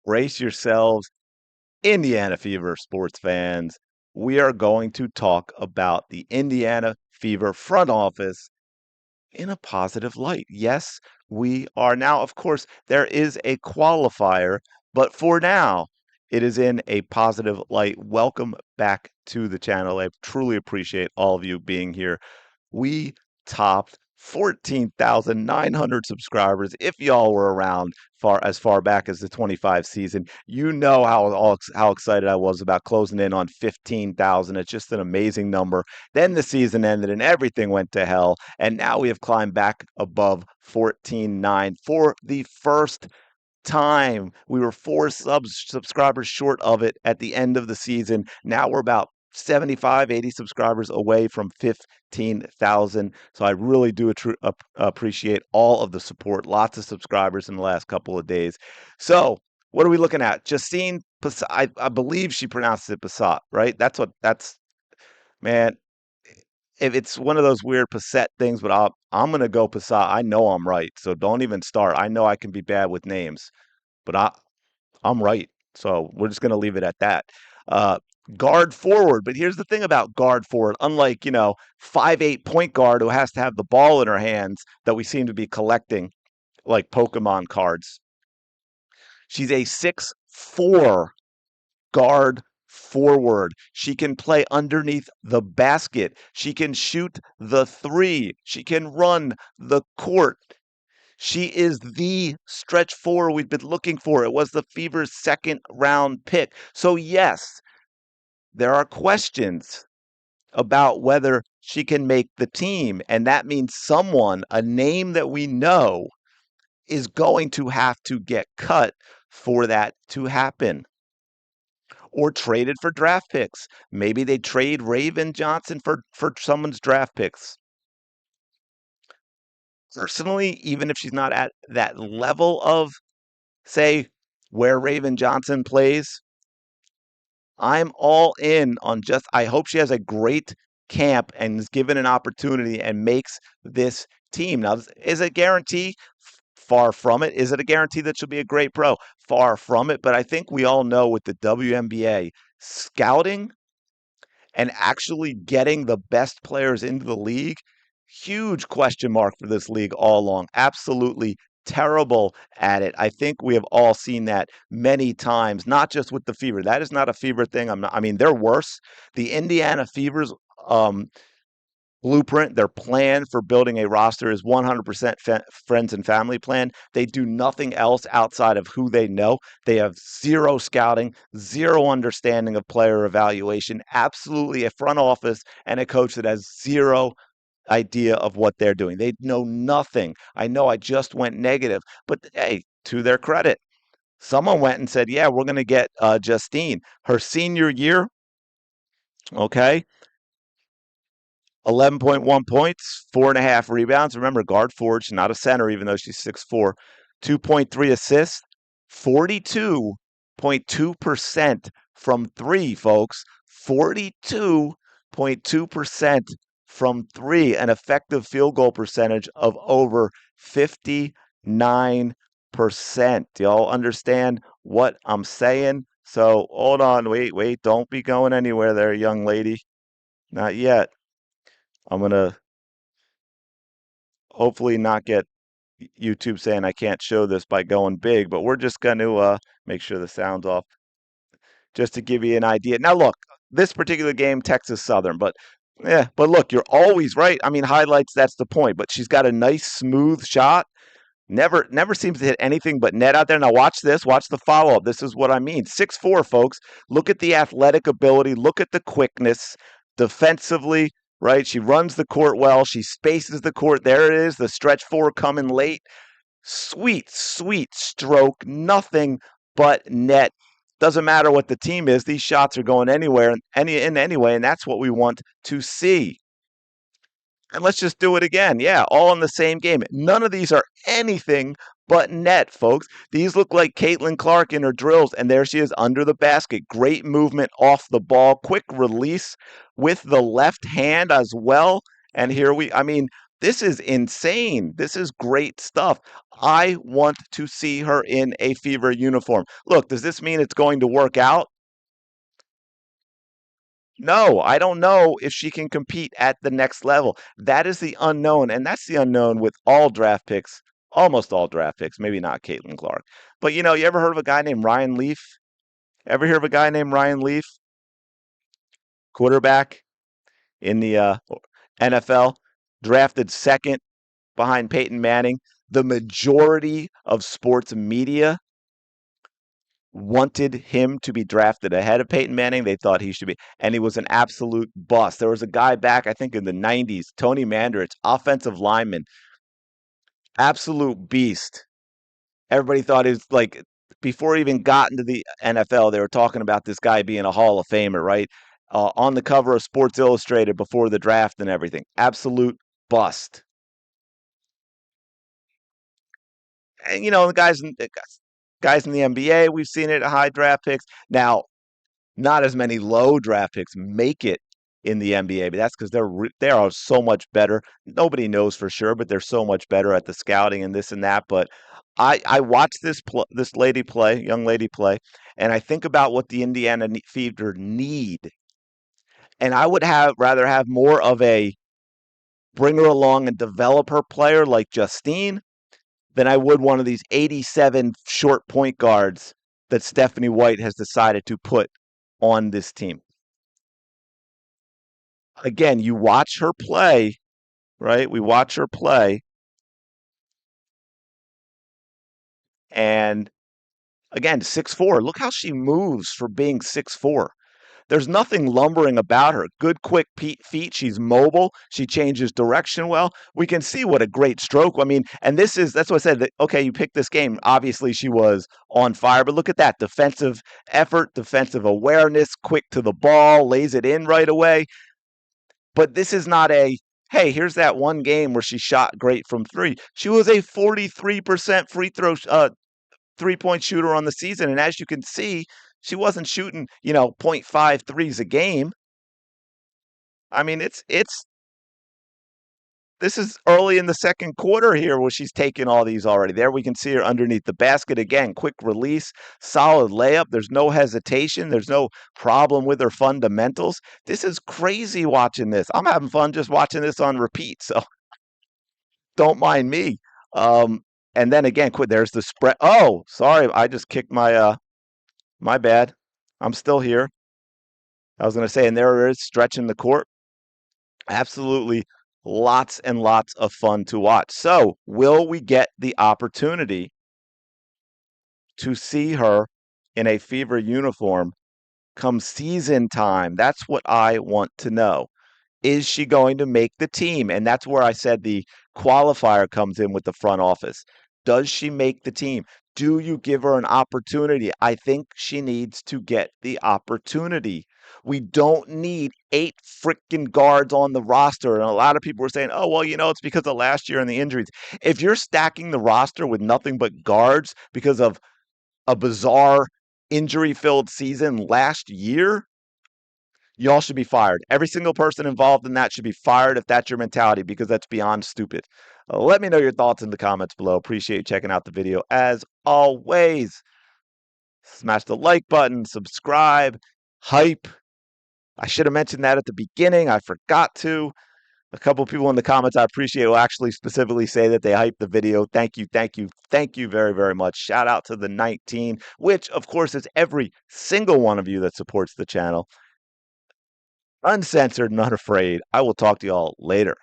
Brace yourselves, Indiana Fever sports fans. We are going to talk about the Indiana Fever front office in a positive light. Yes, we are now. Of course, there is a qualifier, but for now, it is in a positive light. Welcome back to the channel. I truly appreciate all of you being here. We topped 14,900 subscribers. If y'all were around far back as the 25 season, you know how excited I was about closing in on 15,000. It's just an amazing number. Then the season ended and everything went to hell, and now we have climbed back above 14.9 for the first time. We were four subscribers short of it at the end of the season. Now we're about 75, 80 subscribers away from 15,000. So I really do appreciate all of the support. Lots of subscribers in the last couple of days. So what are we looking at? Justine Passat, I believe she pronounced it Passat, right? That's, man, if it's one of those weird Passat things, but I'm going to go Passat. I know I'm right. So don't even start. I know I can be bad with names, but I'm right. So we're just going to leave it at that. Uh, Guard forward. But here's the thing about guard forward. Unlike, 5'8" point guard who has to have the ball in her hands that we seem to be collecting like Pokemon cards, she's a 6'4" guard forward. She can play underneath the basket. She can shoot the three. She can run the court. She is the stretch four we've been looking for. It was the Fever's second round pick. So, yes, there are questions about whether she can make the team. And that means someone, a name that we know, is going to have to get cut for that to happen or traded for draft picks. Maybe they trade Raven Johnson for someone's draft picks. Personally, even if she's not at that level of, say, where Raven Johnson plays, I'm all in on just, I hope she has a great camp and is given an opportunity and makes this team. Now, is it a guarantee? Far from it. Is it a guarantee that she'll be a great pro? Far from it. But I think we all know with the WNBA, scouting and actually getting the best players into the league, huge question mark for this league all along. Absolutely terrible at it. I think we have all seen that many times, not just with the Fever. That is not a Fever thing. I mean, they're worse. The Indiana Fever's blueprint, their plan for building a roster is 100% friends and family plan. They do nothing else outside of who they know. They have zero scouting, zero understanding of player evaluation, absolutely a front office and a coach that has zero idea of what they're doing. They know nothing. I know I just went negative, but hey, to their credit, someone went and said, yeah, we're going to get Justine. Her senior year, okay, 11.1 points, 4.5 rebounds. Remember, guard forward, she's not a center, even though she's 6'4". 2.3 assists, 42.2% from three, folks. 42.2% from three, an effective field goal percentage of over 59%. Do y'all understand what I'm saying? So hold on, wait, don't be going anywhere there, young lady. Not yet. I'm gonna hopefully not get YouTube saying I can't show this by going big, but we're just going to make sure the sound's off just to give you an idea. Now, look, this particular game, Texas Southern, but yeah, but look, you're always right. I mean, highlights, that's the point, but she's got a nice, smooth shot. Never seems to hit anything but net out there. Now watch this. Watch the follow up. This is what I mean. 6'4", folks. Look at the athletic ability. Look at the quickness defensively. Right. She runs the court well. She spaces the court. There it is. The stretch four coming late. Sweet, sweet stroke. Nothing but net. Doesn't matter what the team is. These shots are going anywhere in any way, and that's what we want to see. And let's just do it again. Yeah, all in the same game. None of these are anything but net, folks. These look like Caitlin Clark in her drills, and there she is under the basket. Great movement off the ball, quick release with the left hand as well. And I mean, This is insane. This is great stuff. I want to see her in a Fever uniform. Look, does this mean it's going to work out? No, I don't know if she can compete at the next level. That is the unknown, and that's the unknown with all draft picks, almost all draft picks, maybe not Caitlin Clark. But you ever heard of a guy named Ryan Leaf? Ever hear of a guy named Ryan Leaf, quarterback in the NFL, drafted second behind Peyton Manning? The majority of sports media wanted him to be drafted ahead of Peyton Manning. They thought he should be, and he was an absolute bust. There was a guy back, I think, in the 90s, Tony Mandarich, offensive lineman, absolute beast. Everybody thought he was like, before he even got into the NFL, they were talking about this guy being a Hall of Famer, right? On the cover of Sports Illustrated before the draft and everything. Absolute bust. And the guys in the NBA, we've seen it at high draft picks. Now, not as many low draft picks make it in the NBA, but that's because they are so much better. Nobody knows for sure, but they're so much better at the scouting and this and that. But I watch this lady play, young lady play, and I think about what the Fever need, and I would have rather have more of a bring her along and develop her player like Justine than I would one of these 87 short point guards that Stephanie White has decided to put on this team. Again, you watch her play, right? We watch her play, and again, 6'4". Look how she moves for being 6'4". There's nothing lumbering about her. Good, quick feet. She's mobile. She changes direction well. We can see what a great stroke. I mean, and that's what I said. That, okay, you picked this game. Obviously, she was on fire, but look at that defensive effort, defensive awareness, quick to the ball, lays it in right away. But this is not hey, here's that one game where she shot great from three. She was a 43% free throw 3-point shooter on the season. And as you can see, she wasn't shooting, 0.5 threes a game. I mean, this is early in the second quarter here where she's taking all these already. There we can see her underneath the basket again. Quick release, solid layup. There's no hesitation. There's no problem with her fundamentals. This is crazy watching this. I'm having fun just watching this on repeat. So don't mind me. Um, and then again, there's the spread. Oh, sorry. I just kicked my bad. I'm still here. I was going to say, and there it is stretching the court. Absolutely lots and lots of fun to watch. So, will we get the opportunity to see her in a Fever uniform come season time? That's what I want to know. Is she going to make the team? And that's where I said the qualifier comes in with the front office. Does she make the team? Do you give her an opportunity? I think she needs to get the opportunity. We don't need 8 freaking guards on the roster. And a lot of people were saying, oh, well, it's because of last year and the injuries. If you're stacking the roster with nothing but guards because of a bizarre injury filled season last year, y'all should be fired. Every single person involved in that should be fired if that's your mentality, because that's beyond stupid. Let me know your thoughts in the comments below. Appreciate checking out the video. As always, smash the like button, subscribe, hype. I should have mentioned that at the beginning. I forgot to. A couple people in the comments I appreciate will actually specifically say that they hyped the video. Thank you, thank you, thank you very, very much. Shout out to the 19, which of course is every single one of you that supports the channel. Uncensored and unafraid. I will talk to y'all later.